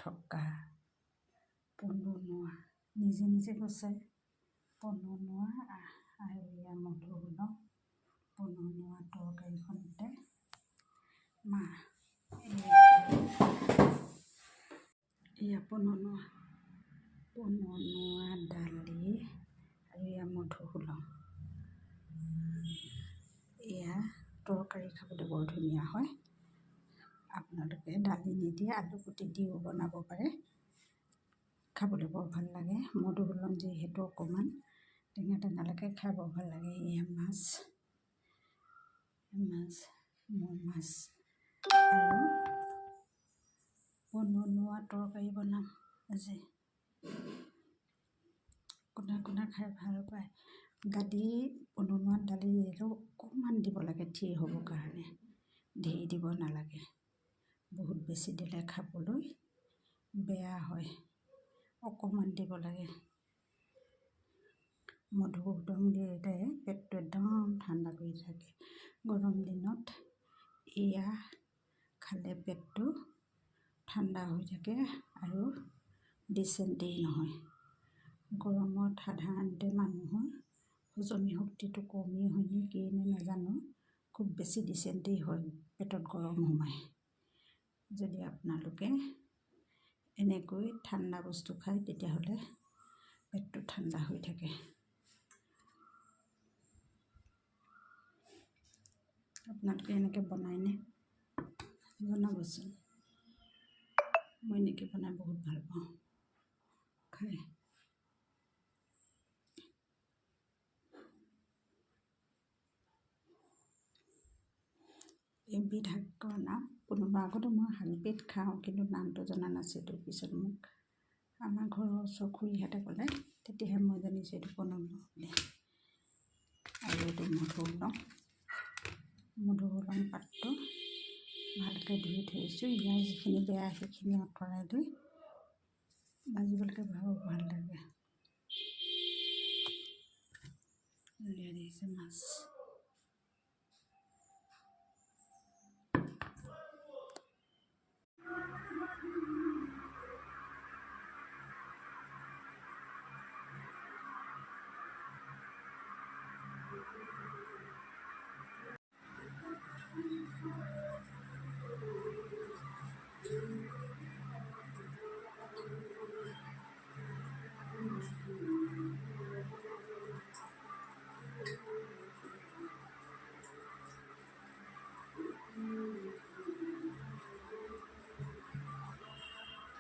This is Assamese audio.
থকা পননোৱা নিজে নিজে কৈছে পননোৱা আৰু এয়া মধুসোলং পননোৱা তৰকাৰীখনতে মাহ এয়া পননোৱা দালি আৰু এয়া মধুসোলং এয়া তৰকাৰী খাবলৈ বৰ ধুনীয়া হয়। আপোনালোকে দালি নিদিয়ে আলু কুটি দিও বনাব পাৰে, খাবলৈ বৰ ভাল লাগে। মধুসোলং যিহেতু অকণমান টেঙা টেঙা লাগে, খাই বৰ ভাল লাগে। এয়া মাছ মই মাছ আৰু পননোৱা তৰকাৰী বনাম আজি। কোনে কোনে খাই ভাল পায়। দালি পননোৱাত দালি দিলেও অকণমান দিব লাগে থিৰ হ'বৰ কাৰণে, ঢেৰ দিব নালাগে। বহুত বেছি দিলে খাবলৈ বেয়া হয়, অকণমান দিব লাগে। মধুসোলং দিলে পেটটো একদম ঠাণ্ডা কৰি থাকে। গৰম দিনত এয়া খালে পেটটো ঠাণ্ডা হৈ থাকে আৰু ডিচেণ্ট্ৰি নহয়। গৰমত সাধাৰণতে মানুহৰ হজমি শক্তিটো কমি হয় নে কি নে নাজানো, খুব বেছি ডিচেণ্ট্ৰি হয়, পেটত গৰম সোমায়। যদি আপোনালোকে এনেকৈ ঠাণ্ডা বস্তু খায় তেতিয়াহ'লে পেটটো ঠাণ্ডা হৈ থাকে। আপোনালোকে এনেকৈ বনায়নে? জনাবচোন। মই এনেকৈ বনাই বহুত ভাল পাওঁ খাই। এবিধ শাকৰ নাম কোনোবা আগতে মই শাকবিধ খাওঁ, কিন্তু নামটো জনা নাছিলোঁ। পিছত মোক আমাৰ ঘৰৰ ওচৰ খুৰীহঁতে ক'লে, তেতিয়াহে মই জানিছোঁ এইটো পননোৱা বুলি। আৰু এইটো মধুসোলং পাতটো ভালকৈ ধুই থৈছোঁ। ইয়াৰ যিখিনি বেয়া সেইখিনি আঁতৰাই লৈ ভাজিবলৈকে ভাল লাগে। উলিয়াই দিছে মাছ।